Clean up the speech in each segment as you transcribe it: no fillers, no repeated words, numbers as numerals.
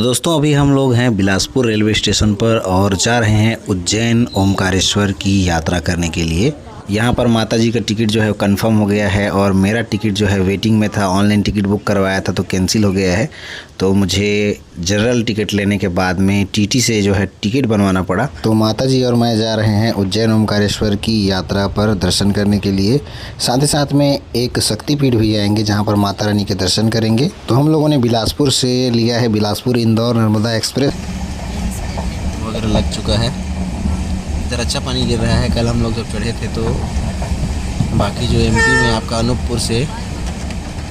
दोस्तों अभी हम लोग हैं बिलासपुर रेलवे स्टेशन पर और जा रहे हैं उज्जैन ओमकारेश्वर की यात्रा करने के लिए। यहाँ पर माता जी का टिकट जो है कंफर्म हो गया है और मेरा टिकट जो है वेटिंग में था। ऑनलाइन टिकट बुक करवाया था तो कैंसिल हो गया है, तो मुझे जनरल टिकट लेने के बाद में टीटी से जो है टिकट बनवाना पड़ा। तो माता जी और मैं जा रहे हैं उज्जैन ओमकारेश्वर की यात्रा पर दर्शन करने के लिए। साथ ही साथ में एक शक्तिपीठ भी आएंगे जहाँ पर माता रानी के दर्शन करेंगे। तो हम लोगों ने बिलासपुर से लिया है, बिलासपुर इंदौर नर्मदा एक्सप्रेस वगैरह लग चुका है। इधर अच्छा पानी गिर रहा है। कल हम लोग जब चढ़े थे तो बाकी जो एमपी में आपका अनूपपुर से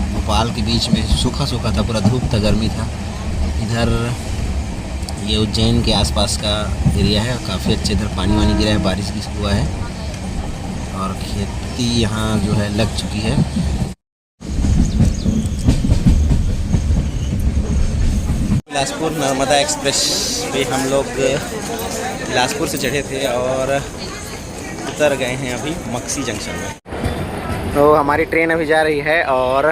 भोपाल के बीच में सूखा सूखा था, पूरा धूप था, गर्मी था। इधर ये उज्जैन के आसपास का एरिया है, काफ़ी अच्छे इधर पानी वानी गिरा है, बारिश भी हुआ है और खेती यहाँ जो है लग चुकी है। बिलासपुर नर्मदा एक्सप्रेस पे हम लोग बिलासपुर से चढ़े थे और उतर गए हैं अभी मक्सी जंक्शन में। तो हमारी ट्रेन अभी जा रही है और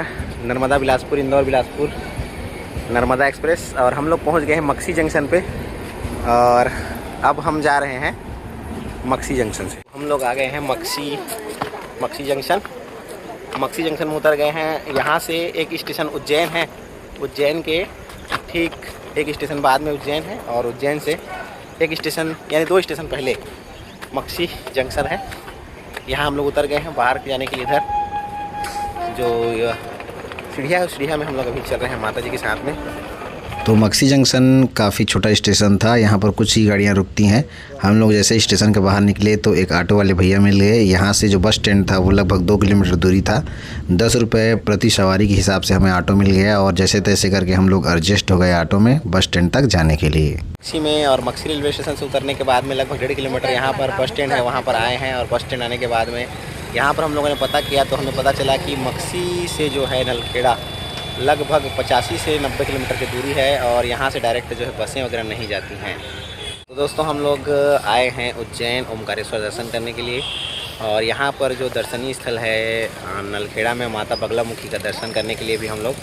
नर्मदा बिलासपुर इंदौर बिलासपुर नर्मदा एक्सप्रेस, और हम लोग पहुंच गए हैं मक्सी जंक्शन पे और अब हम जा रहे हैं मक्सी जंक्शन से। हम लोग आ गए हैं मक्सी जंक्शन। मक्सी जंक्शन में उतर गए हैं। यहाँ से एक स्टेशन उज्जैन है, उज्जैन के ठीक एक स्टेशन बाद में उज्जैन है और उज्जैन से एक स्टेशन यानी 2 स्टेशन पहले मक्सी जंक्शन है। यहाँ हम लोग उतर गए हैं बाहर जाने के लिए। इधर जो सीढ़िया है उस सीढ़िया में हम लोग अभी चल रहे हैं माता जी के साथ में। तो मक्सी जंक्शन काफ़ी छोटा स्टेशन था, यहाँ पर कुछ ही गाड़ियाँ रुकती हैं। हम लोग जैसे स्टेशन के बाहर निकले तो एक ऑटो वाले भैया मिल गए। यहाँ से जो बस स्टैंड था वो लगभग 2 किलोमीटर दूरी था। 10 रुपये प्रति सवारी के हिसाब से हमें ऑटो मिल गया और जैसे तैसे करके हम लोग एडजस्ट हो गए ऑटो में बस स्टैंड तक जाने के लिए। मक्सी में और मक्सी रेलवे स्टेशन से उतरने के बाद में लगभग 1.5 किलोमीटर यहाँ पर बस स्टैंड है, वहाँ पर आए हैं। और बस स्टैंड आने के बाद में यहाँ पर हम लोगों ने पता किया तो हमें पता चला कि मक्सी से जो है नलखेड़ा लगभग 85 से 90 किलोमीटर की दूरी है और यहाँ से डायरेक्ट जो है बसें वगैरह नहीं जाती हैं। तो दोस्तों हम लोग आए हैं उज्जैन ओमकारेश्वर दर्शन करने के लिए और यहाँ पर जो दर्शनीय स्थल है नलखेड़ा में माता बगलामुखी का दर्शन करने के लिए भी हम लोग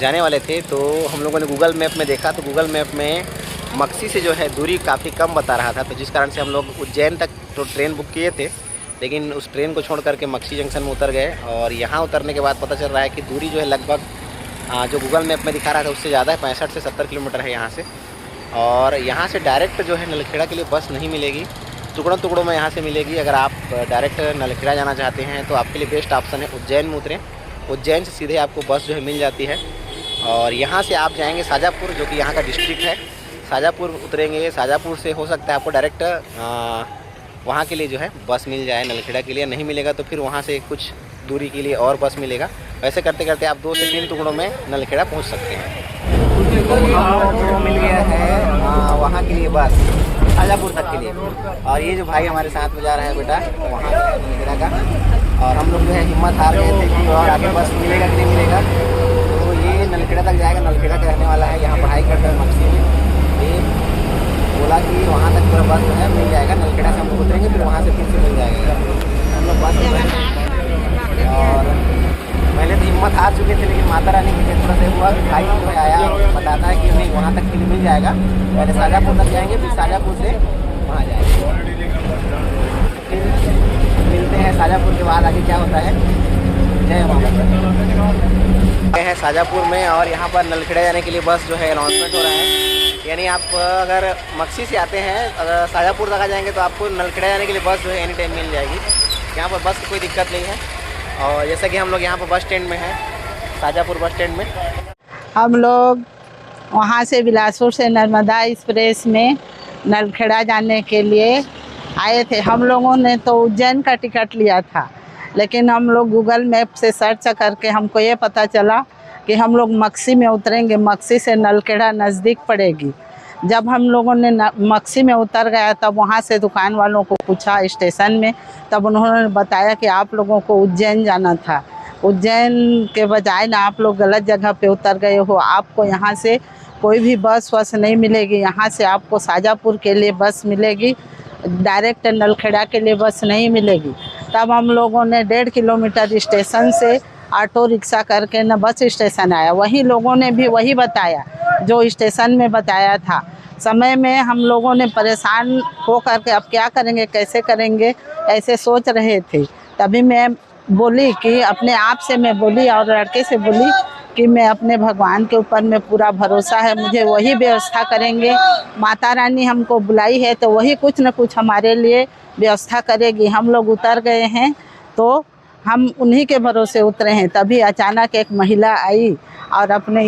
जाने वाले थे। तो हम लोगों ने गूगल मैप में देखा तो गूगल मैप में मक्सी से जो है दूरी काफ़ी कम बता रहा था, तो जिस कारण से हम लोग उज्जैन तक तो ट्रेन बुक किए थे, लेकिन उस ट्रेन को छोड़ करके मक्सी जंक्शन में उतर गए। और यहाँ उतरने के बाद पता चल रहा है कि दूरी जो है लगभग जो गूगल मैप में दिखा रहा था उससे ज़्यादा है, 65 से 70 किलोमीटर है यहाँ से। और यहाँ से डायरेक्ट जो है नलखेड़ा के लिए बस नहीं मिलेगी, टुकड़ों में यहाँ से मिलेगी। अगर आप डायरेक्ट नलखेड़ा जाना चाहते हैं तो आपके लिए बेस्ट ऑप्शन है उज्जैन में उतरें। उज्जैन से सीधे आपको बस जो है मिल जाती है और यहाँ से आप जाएंगे शाजापुर, जो कि यहाँ का डिस्ट्रिक्ट है। शाजापुर उतरेंगे, शाजापुर से हो सकता है आपको डायरेक्ट वहाँ के लिए जो है बस मिल जाए नलखेड़ा के लिए। नहीं मिलेगा तो फिर वहाँ से कुछ दूरी के लिए और बस मिलेगा। वैसे करते करते आप 2 से 3 टुकड़ों में नलखेड़ा पहुँच सकते हैं। तो हमको मिल गया है वहाँ के लिए बस शाजापुर तक के लिए। और ये जो भाई हमारे साथ में जा रहा है बेटा वहाँ नलखेड़ा का, और हम लोग जो है हिम्मत हार गए थे कि और आगे बस मिलेगा कि नहीं मिलेगा। तो ये नलखेड़ा तक जाएगा, नलखेड़ा का रहने वाला है, यहाँ पढ़ाई करता है मक्सी में। ये बोला कि वहाँ तक पूरा बस जो है मिल जाएगा। नलखेड़ा से हम लोग उतरेंगे फिर वहाँ से फिर से मिल जाएगा। हम लोग बस और पहले तो हिम्मत हार चुके थे, लेकिन माता रानी की थोड़ा सा हुआ कि भाई जो आया बताता है कि नहीं वहाँ तक के लिए मिल जाएगा। पहले शाजापुर तक जाएंगे फिर शाजापुर से वहाँ जाएंगे। फिर मिलते हैं शाजापुर के बाद आगे क्या होता है। जय माता है शाजापुर में और यहाँ पर नलखेड़ा जाने के लिए बस जो है अनाउंसमेंट हो रहा है। यानी आप अगर मक्सी से आते हैं, अगर शाजापुर तक आ जाएंगे तो आपको नलखेड़ा जाने के लिए बस जो है एनी टाइम मिल जाएगी। यहाँ पर बस की कोई दिक्कत नहीं है। और जैसा कि हम लोग यहाँ पर बस स्टैंड में हैं, शाजापुर बस स्टैंड में हम लोग वहाँ से बिलासपुर से नर्मदा एक्सप्रेस में नलखेड़ा जाने के लिए आए थे। हम लोगों ने तो उज्जैन का टिकट लिया था, लेकिन हम लोग गूगल मैप से सर्च करके हमको ये पता चला कि हम लोग मक्सी में उतरेंगे। मक्सी से नलखेड़ा नज़दीक पड़ेगी। जब हम लोगों ने मक्सी में उतर गया तब वहाँ से दुकान वालों को पूछा स्टेशन में, तब उन्होंने बताया कि आप लोगों को उज्जैन जाना था। उज्जैन के बजाय ना आप लोग गलत जगह पे उतर गए हो। आपको यहाँ से कोई भी बस वस नहीं मिलेगी। यहाँ से आपको शाजापुर के लिए बस मिलेगी, डायरेक्ट नलखेड़ा के लिए बस नहीं मिलेगी। तब हम लोगों ने 1.5 किलोमीटर स्टेशन से ऑटो रिक्शा करके न बस स्टेशन आया। वहीं लोगों ने भी वही बताया जो स्टेशन में बताया था। समय में हम लोगों ने परेशान हो करके अब क्या करेंगे, कैसे करेंगे, ऐसे सोच रहे थे। तभी मैं बोली कि अपने आप से मैं बोली और लड़के से बोली कि मैं अपने भगवान के ऊपर में पूरा भरोसा है, मुझे वही व्यवस्था करेंगे। माता रानी हमको बुलाई है तो वही कुछ न कुछ हमारे लिए व्यवस्था करेगी। हम लोग उतर गए हैं तो हम उन्हीं के भरोसे उतरे हैं। तभी अचानक एक महिला आई और अपने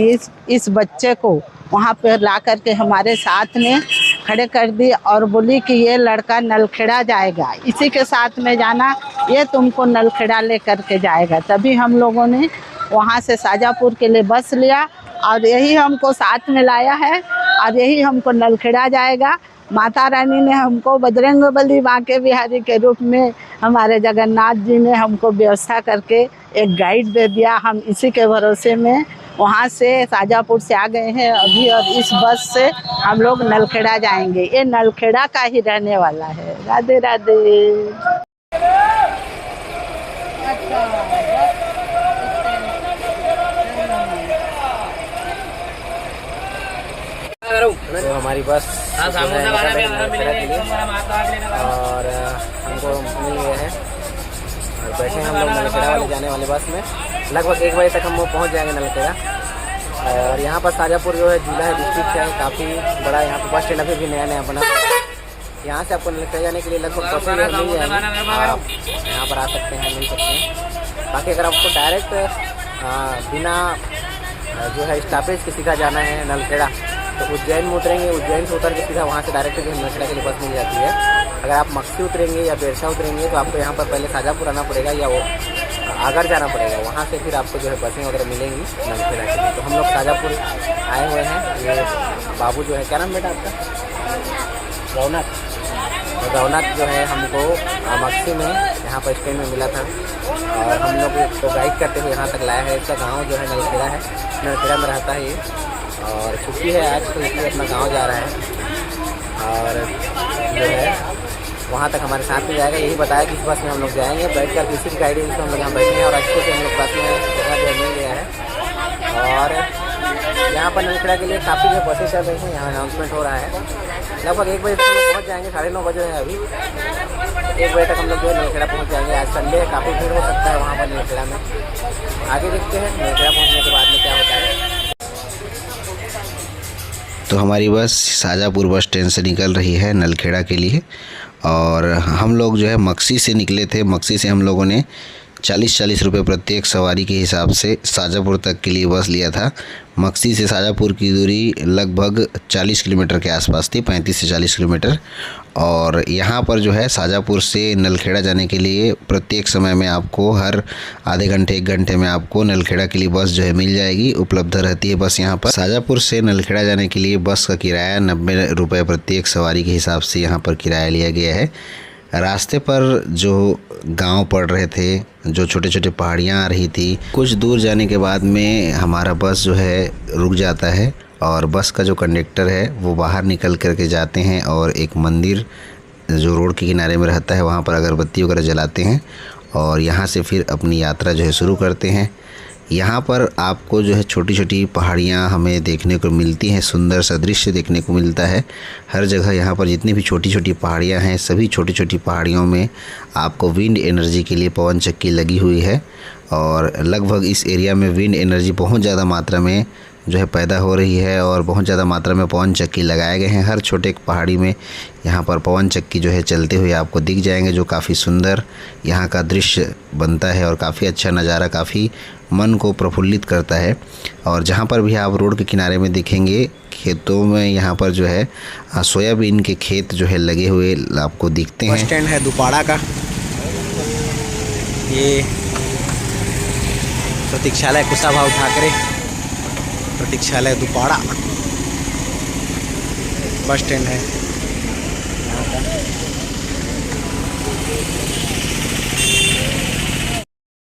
इस बच्चे को वहाँ पर ला कर के हमारे साथ में खड़े कर दी और बोली कि ये लड़का नलखेड़ा जाएगा, इसी के साथ में जाना, ये तुमको नलखेड़ा ले करके जाएगा। तभी हम लोगों ने वहाँ से शाजापुर के लिए बस लिया और यही हमको साथ में लाया है और यही हमको नलखेड़ा जाएगा। माता रानी ने हमको बजरंगबली बांके बिहारी के रूप में हमारे जगन्नाथ जी ने हमको व्यवस्था करके एक गाइड दे दिया। हम इसी के भरोसे में वहाँ से शाजापुर से आ गए हैं अभी और इस बस से हम लोग नलखेड़ा जाएंगे। ये नलखेड़ा का ही रहने वाला है। राधे राधे। तो हमारी बस और हमको मिल गए हैं और बैठे हैं हम लोग नलखेड़ा वाले जाने वाले बस में। लगभग 1 बजे तक हम वो पहुँच जाएंगे नलखेड़ा। और यहाँ पर शाजापुर जो है जिला है, डिस्ट्रिक्ट है, काफ़ी बड़ा। यहाँ पर बस स्टैंड अभी भी नया नया बना। यहाँ से आपको नलखेड़ा जाने के लिए लगभग बसें मिल जाएंगी। आप यहाँ पर आ सकते हैं, मिल सकते हैं। बाकी अगर आपको डायरेक्ट बिना जो है स्टॉपेज के सीधा जाना है नलखेड़ा तो उज्जैन में उतरेंगे। उज्जैन से उतर के सीधा वहाँ से डायरेक्ट जो है नलखेड़ा के लिए बस मिल जाती है। अगर आप मक्सी उतरेंगे या बेरसा उतरेंगे तो आपको यहाँ पर पहले शाजापुर आना पड़ेगा या वो आगर जाना पड़ेगा। वहाँ से फिर आपको जो है बसें वगैरह मिलेंगी नलखेड़ा के लिए। तो हम लोग शाजापुर आए हुए हैं। ये बाबू जो है, क्या नाम बेटा आपका? रौनक। तो रौनक जो है हमको मक्सी में यहाँ पर स्टैंड में मिला था और हम लोग को गाइड करते हुए यहाँ तक लाया है। इसका गाँव जो है नलखेड़ा है, नलखेड़ा में रहता है ये और छुट्टी है आज तो इसलिए अपना गांव जा रहा है और जो है वहाँ तक हमारे साथ में जाएगा। यही बताया कि इस बस में हम लोग जाएंगे। बैठ कर किसी भी गाइडेंस में हम लोग यहाँ बैठे हैं और अच्छे से हम लोग बस में जगह जो मिल गया है। और यहाँ पर नलखेड़ा के लिए काफ़ी जो बसें चल रही हैं, यहाँ अनाउंसमेंट हो रहा है। लगभग 1 बजे तक हम लोग पहुँच जाएंगे। 9:30 बजे है अभी। 1 बजे तक हम लोग जो है नलखेड़ा पहुँच जाएंगे। आज संडे है, काफ़ी भीड़ हो सकता है वहाँ पर नलखेड़ा में। आगे देखते हैं नलखेड़ा पहुँचने के बाद में क्या होता है। तो हमारी बस शाजापुर बस स्टैंड से निकल रही है नलखेड़ा के लिए और हम लोग जो है मक्सी से निकले थे। मक्सी से हम लोगों ने 40-40 रुपये प्रत्येक सवारी के हिसाब से शाजापुर तक के लिए बस लिया था। मक्सी से शाजापुर की दूरी लगभग 40 किलोमीटर के आसपास थी, 35 से 40 किलोमीटर। और यहाँ पर जो है शाजापुर से नलखेड़ा जाने के लिए प्रत्येक समय में आपको हर आधे घंटे 1 घंटे में आपको नलखेड़ा के लिए बस जो है मिल जाएगी, उपलब्ध रहती है बस यहाँ पर। शाजापुर से नलखेड़ा जाने के लिए बस का किराया 90 रुपये प्रत्येक सवारी के हिसाब से यहाँ पर किराया लिया गया है। रास्ते पर जो गांव पड़ रहे थे, जो छोटे छोटे पहाड़ियाँ आ रही थी, कुछ दूर जाने के बाद में हमारा बस जो है रुक जाता है और बस का जो कंडक्टर है वो बाहर निकल करके जाते हैं और एक मंदिर जो रोड के किनारे में रहता है वहाँ पर अगरबत्ती वगैरह जलाते हैं और यहाँ से फिर अपनी यात्रा जो है शुरू करते हैं। यहाँ पर आपको जो है छोटी छोटी पहाड़ियाँ हमें देखने को मिलती हैं, सुंदर सा दृश्य देखने को मिलता है हर जगह। यहाँ पर जितनी भी छोटी छोटी पहाड़ियाँ हैं, सभी छोटी छोटी पहाड़ियों में आपको विंड एनर्जी के लिए पवन चक्की लगी हुई है और लगभग इस एरिया में विंड एनर्जी बहुत ज़्यादा मात्रा में जो है पैदा हो रही है और बहुत ज़्यादा मात्रा में पवन चक्की लगाए गए हैं। हर छोटे पहाड़ी में यहाँ पर पवन चक्की जो है चलते हुए आपको दिख जाएंगे, जो काफ़ी सुंदर यहाँ का दृश्य बनता है और काफ़ी अच्छा नज़ारा, काफ़ी मन को प्रफुल्लित करता है। और जहाँ पर भी आप रोड के किनारे में देखेंगे खेतों में यहाँ पर जो है सोयाबीन के खेत जो है लगे हुए आपको दिखते हैं। बस स्टैंड है दुपाड़ा का, ये प्रतीक्षालय कुशाभाऊ ठाकरे प्रतीक्षालय दुपाड़ा बस स्टैंड है यहाँ का।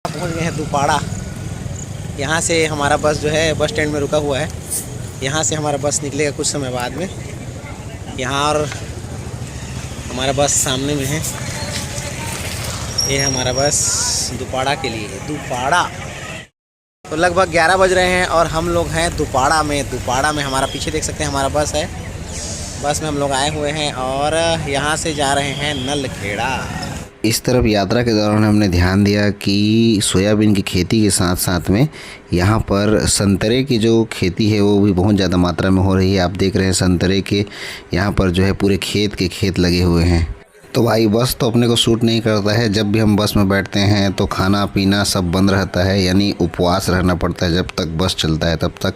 पहुँच गए हैं दुपाड़ा। यहाँ से हमारा बस जो है बस स्टैंड में रुका हुआ है। यहाँ से हमारा बस निकलेगा कुछ समय बाद में। यहाँ और हमारा बस सामने में है। ये हमारा बस दुपाड़ा के लिए, दुपाड़ा। तो लगभग 11 बज रहे हैं और हम लोग हैं दुपाड़ा में हमारा पीछे देख सकते हैं हमारा बस है। बस में हम लोग आए हुए हैं और यहाँ से जा रहे हैं नलखेड़ा। इस तरफ यात्रा के दौरान हमने ध्यान दिया कि सोयाबीन की खेती के साथ साथ में यहाँ पर संतरे की जो खेती है वो भी बहुत ज़्यादा मात्रा में हो रही है। आप देख रहे हैं संतरे के यहाँ पर जो है पूरे खेत लगे हुए हैं। तो भाई बस तो अपने को सूट नहीं करता है। जब भी हम बस में बैठते हैं तो खाना पीना सब बंद रहता है, यानी उपवास रहना पड़ता है जब तक बस चलता है तब तक।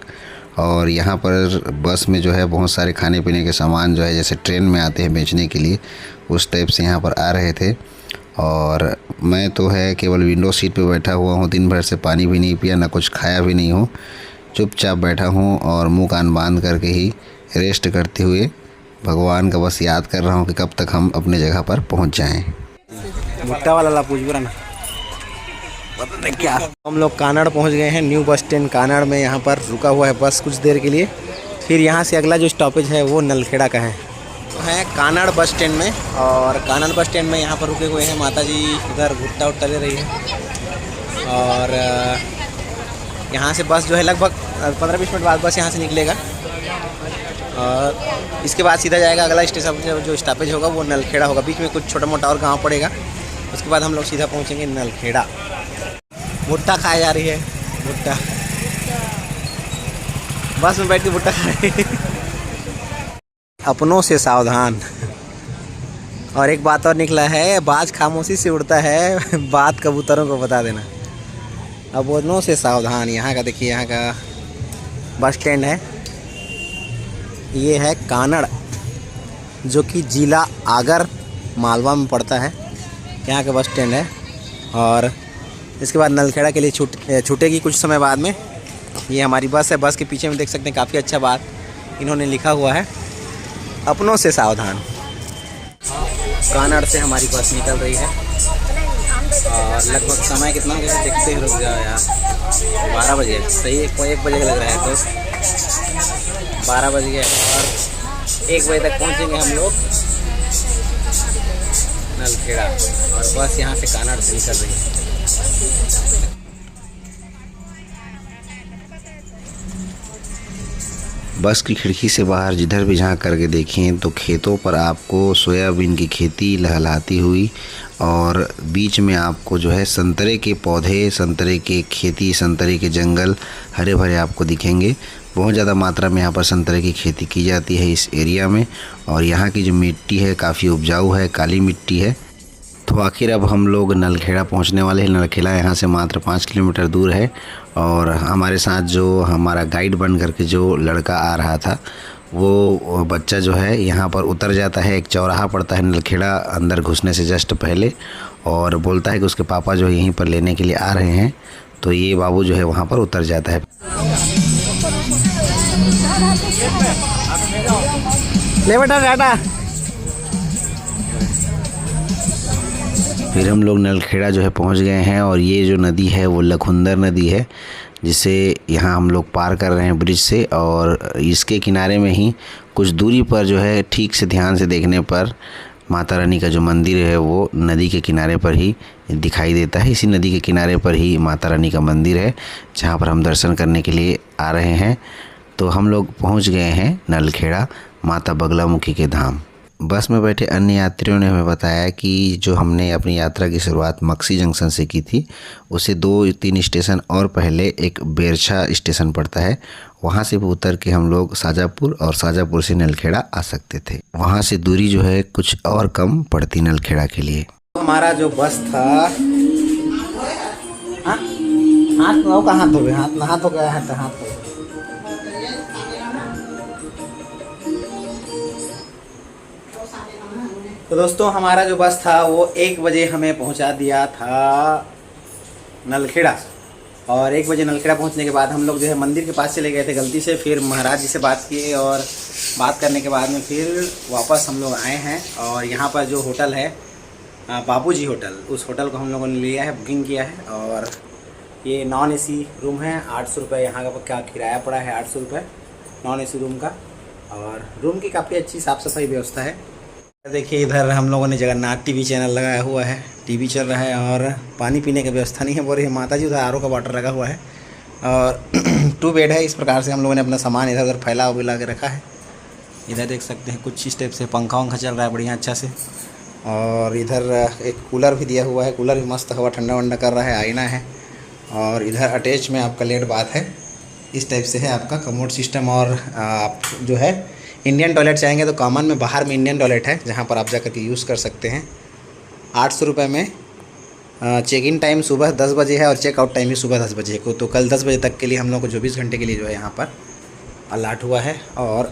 और यहाँ पर बस में जो है बहुत सारे खाने पीने के सामान जो है जैसे ट्रेन में आते हैं बेचने के लिए, उस टाइप से यहाँ पर आ रहे थे। और मैं तो है केवल विंडो सीट पे बैठा हुआ हूँ। दिन भर से पानी भी नहीं पिया, ना कुछ खाया भी नहीं हूँ। चुपचाप बैठा हूँ और मुँह कान बांध करके ही रेस्ट करते हुए भगवान का बस याद कर रहा हूँ कि कब तक हम अपने जगह पर पहुँच जाएं। भुट्टा वाला पूछ ना क्या। हम लोग कानड़ पहुँच गए हैं, न्यू बस स्टैंड कानड़ में। यहाँ पर रुका हुआ है बस कुछ देर के लिए। फिर यहाँ से अगला जो स्टॉपेज है वो नलखेड़ा का है। है कानड़ बस स्टैंड में, और कानड़ बस स्टैंड में यहाँ पर रुके हुए हैं माता जी। उधर भुट्टा उट्टा ले रही है। और यहाँ से बस जो है लगभग 15-20 मिनट बाद बस यहाँ से निकलेगा और इसके बाद सीधा जाएगा। अगला स्टेशन जो स्टॉपेज होगा वो नलखेड़ा होगा। बीच में कुछ छोटा मोटा और गांव पड़ेगा। उसके बाद हम लोग सीधा पहुँचेंगे नलखेड़ा। भुट्टा खाई जा रही है, भुट्टा बस में बैठ के भुट्टा खा रही है। अपनों से सावधान। और एक बात और निकला है, बाज खामोशी से उड़ता है, बात कबूतरों को बता देना। अपनों से सावधान। यहाँ का देखिए, यहाँ का बस स्टैंड है। ये है कानड़, जो कि जिला आगर मालवा में पड़ता है। यहाँ का बस स्टैंड है। और इसके बाद नलखेड़ा के लिए छूटेगी कुछ समय बाद में। ये हमारी बस है। बस के पीछे में देख सकते हैं काफ़ी अच्छा बात इन्होंने लिखा हुआ है, अपनों से सावधान। कानड़ से हमारी बस निकल रही है और लगभग समय कितना हो गया देखते ही रुक गया यार। 12 बजे सही, 1 बजे लग रहा है तो 12 बज गए और 1 बजे तक पहुंचेंगे हम लोग नलखेड़ा। और बस यहाँ से कानड़ से निकल रही है। बस की खिड़की से बाहर जिधर भी झांक करके देखें तो खेतों पर आपको सोयाबीन की खेती लहलहाती हुई, और बीच में आपको जो है संतरे के पौधे, संतरे के खेती, संतरे के जंगल हरे भरे आपको दिखेंगे। बहुत ज़्यादा मात्रा में यहाँ पर संतरे की खेती की जाती है इस एरिया में। और यहाँ की जो मिट्टी है काफ़ी उपजाऊ है, काली मिट्टी है। तो आखिर अब हम लोग नलखेड़ा पहुँचने वाले हैं। नलखेड़ा यहाँ से मात्र 5 किलोमीटर दूर है। और हमारे साथ जो हमारा गाइड बन करके जो लड़का आ रहा था, वो बच्चा जो है यहाँ पर उतर जाता है। एक चौराहा पड़ता है नलखेड़ा अंदर घुसने से जस्ट पहले, और बोलता है कि उसके पापा जो यहीं पर लेने के लिए आ रहे हैं। तो ये बाबू जो है वहाँ पर उतर जाता है। ले बेटा टाटा। फिर हम लोग नलखेड़ा जो है पहुंच गए हैं। और ये जो नदी है वो लखुंदर नदी है, जिसे यहाँ हम लोग पार कर रहे हैं ब्रिज से। और इसके किनारे में ही कुछ दूरी पर जो है, ठीक से ध्यान से देखने पर माता रानी का जो मंदिर है वो नदी के किनारे पर ही दिखाई देता है। इसी नदी के किनारे पर ही माता रानी का मंदिर है, जहाँ पर हम दर्शन करने के लिए आ रहे हैं। तो हम लोग पहुँच गए हैं नलखेड़ा, माता बगलामुखी के धाम। बस में बैठे अन्य यात्रियों ने हमें बताया कि जो हमने अपनी यात्रा की शुरुआत मक्सी जंक्शन से की थी, उसे 2-3 स्टेशन और पहले एक बेरछा स्टेशन पड़ता है। वहाँ से उतर के हम लोग शाजापुर, और शाजापुर से नलखेड़ा आ सकते थे। वहाँ से दूरी जो है कुछ और कम पड़ती नलखेड़ा के लिए। हमारा जो बस था, हाथ धो का हाथ धो गया, हाथ धो गया है तो हाथ धो। तो दोस्तों हमारा जो बस था वो 1 बजे हमें पहुंचा दिया था नलखेड़ा। और 1 बजे नलखेड़ा पहुंचने के बाद हम लोग जो है मंदिर के पास चले गए थे गलती से। फिर महाराज जी से बात किए और बात करने के बाद में फिर वापस हम लोग आए हैं। और यहाँ पर जो होटल है बाबूजी होटल, उस होटल को हम लोगों ने लिया है, बुकिंग किया है। और ये नॉन AC रूम है। 800 रुपये यहाँ का क्या किराया पड़ा है, 800 रुपये नॉन AC रूम का। और रूम की काफ़ी अच्छी साफ़ सफाई व्यवस्था है। देखिए इधर हम लोगों ने जगन्नाथ TV चैनल लगाया हुआ है, TV चल रहा है। और पानी पीने की व्यवस्था नहीं है, बोल रही है माता जी। उधर RO का वाटर लगा हुआ है, और 2 बेड है। इस प्रकार से हम लोगों ने अपना सामान इधर उधर फैला विला के रखा है। इधर देख सकते हैं कुछ इस टाइप से पंखा वंखा चल रहा है बढ़िया अच्छा से। और इधर एक कूलर भी दिया हुआ है, कूलर भी मस्त हवा ठंडा वंडा कर रहा है, आईना है। और इधर अटैच में आपका लेट बाथ है। इस टाइप से है आपका कमोड सिस्टम। और आप जो है इंडियन टॉयलेट चाहेंगे तो कॉमन में बाहर में इंडियन टॉयलेट है, जहाँ पर आप जा करके यूज़ कर सकते हैं। 800 रुपये में चेक इन टाइम सुबह 10 बजे है और चेकआउट टाइम भी सुबह 10 बजे को। तो कल 10 बजे तक के लिए हम लोग को 24 घंटे के लिए जो है यहाँ पर अलाट हुआ है। और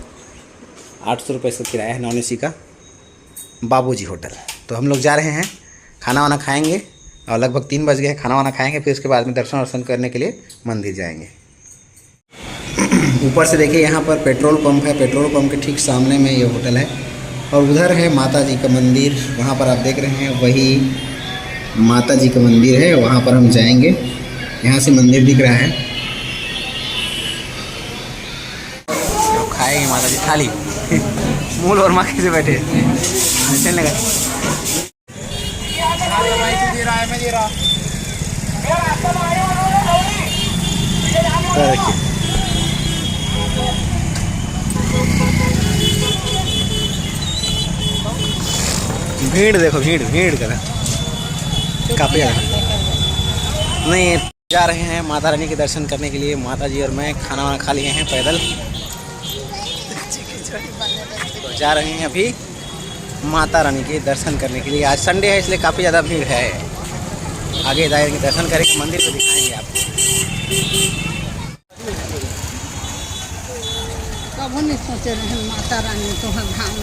800 रुपये से किराया है नॉन AC का बाबूजी होटल। तो हम लोग जा रहे हैं, खाना वाना खाएंगे और लगभग 3 बज गए, खाना वाना खाएंगे, फिर उसके बाद में दर्शन वर्शन करने के लिए मंदिर जाएंगे। ऊपर से देखिए यहाँ पर पेट्रोल पंप है, पेट्रोल पंप के ठीक सामने में ये होटल है। और उधर है माता जी का मंदिर, वहाँ पर आप देख रहे हैं वही माता जी का मंदिर है, वहाँ पर हम जाएंगे। यहाँ से मंदिर दिख रहा है। तो खाएंगे माता जी थाली मूल और माखी से बैठे चलने लगा। भीड़ देखो, भीड़ कर काफ़ी ज़्यादा। नहीं, जा रहे हैं माता रानी के दर्शन करने के लिए। माता जी और मैं खाना वाना खा लिए हैं पैदल, तो जा रहे हैं अभी माता रानी के दर्शन करने के लिए। आज संडे है इसलिए काफ़ी ज़्यादा भीड़ है। आगे जाएंगे, दर्शन करेंगे, मंदिर को दिखाएंगे आपको। कभी नहीं सोचे रहे माता रानी तो धाम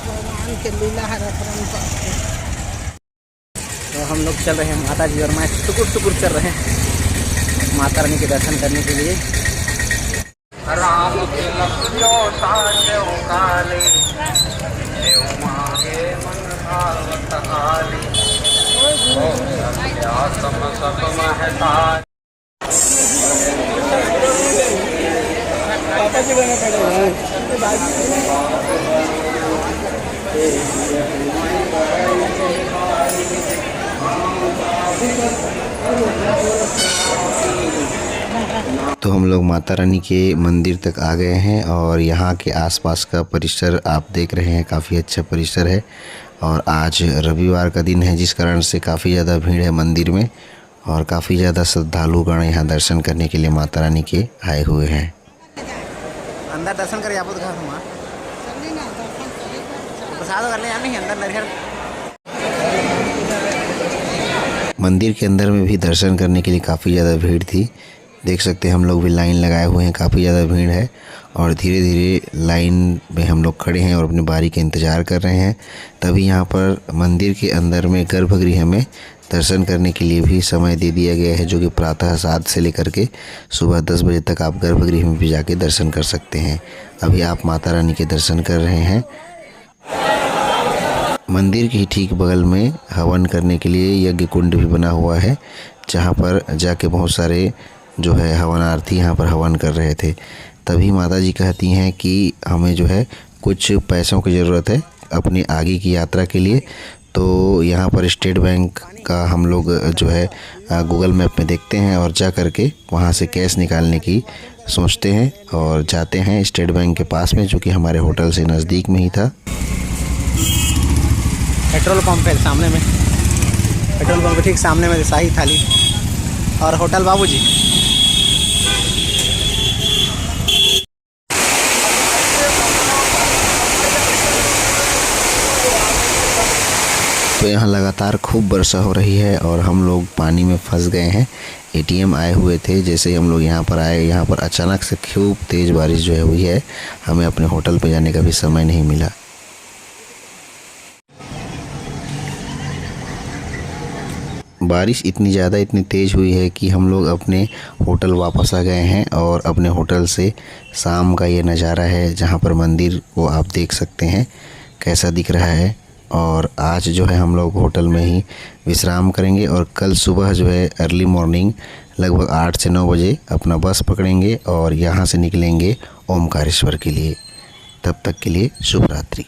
भगवान के लीला है। तो हम लोग चल रहे हैं, माता जी और मैं टुकुर चल रहे हैं माता रानी के दर्शन करने के लिए। राम के लखियो साजो काले देव मांगे मन भावत काले ओ सत्यासम सब महता। पापा जी बने तो हम लोग माता रानी के मंदिर तक आ गए हैं और यहाँ के आसपास का परिसर आप देख रहे हैं, काफ़ी अच्छा परिसर है। और आज रविवार का दिन है जिस कारण से काफ़ी ज़्यादा भीड़ है मंदिर में और काफ़ी ज़्यादा श्रद्धालुगण यहाँ दर्शन करने के लिए माता रानी के आए हुए हैं। अंदर दर्शन करें आप प्रसाद कर ले अंदर। मंदिर के अंदर में भी दर्शन करने के लिए काफ़ी ज़्यादा भीड़ थी। देख सकते हैं हम लोग भी लाइन लगाए हुए हैं, काफ़ी ज़्यादा भीड़ है। और धीरे धीरे लाइन में हम लोग खड़े हैं और अपनी बारी का इंतज़ार कर रहे हैं। तभी यहाँ पर मंदिर के अंदर में गर्भगृह में दर्शन करने के लिए भी समय दे दिया गया है, जो कि प्रातः 7 से लेकर के सुबह 10 बजे तक आप गर्भगृह में भी जाके दर्शन कर सकते हैं। अभी आप माता रानी के दर्शन कर रहे हैं। मंदिर के ठीक बगल में हवन करने के लिए यज्ञ कुंड भी बना हुआ है, जहाँ पर जाके बहुत सारे जो है हवनार्थी यहाँ पर हवन कर रहे थे। तभी माता जी कहती हैं कि हमें जो है कुछ पैसों की ज़रूरत है अपनी आगे की यात्रा के लिए। तो यहाँ पर स्टेट बैंक का हम लोग जो है गूगल मैप में देखते हैं और जा कर के वहाँ से कैश निकालने की सोचते हैं और जाते हैं स्टेट बैंक के पास में, जो कि हमारे होटल से नज़दीक में ही था। पेट्रोल पंप है सामने में, पेट्रोल पंप ठीक सामने में शाही थाली और होटल बाबूजी। तो यहाँ लगातार खूब वर्षा हो रही है और हम लोग पानी में फंस गए हैं। ATM आए हुए थे, जैसे ही हम लोग यहाँ पर आए, यहाँ पर अचानक से खूब तेज़ बारिश जो है हुई है। हमें अपने होटल पे जाने का भी समय नहीं मिला। बारिश इतनी ज़्यादा इतनी तेज़ हुई है कि हम लोग अपने होटल वापस आ गए हैं। और अपने होटल से शाम का ये नज़ारा है, जहाँ पर मंदिर को आप देख सकते हैं कैसा दिख रहा है। और आज जो है हम लोग होटल में ही विश्राम करेंगे और कल सुबह जो है अर्ली मॉर्निंग लगभग 8 से 9 बजे अपना बस पकड़ेंगे और यहाँ से निकलेंगे ओमकारेश्वर के लिए। तब तक के लिए शुभ रात्रि।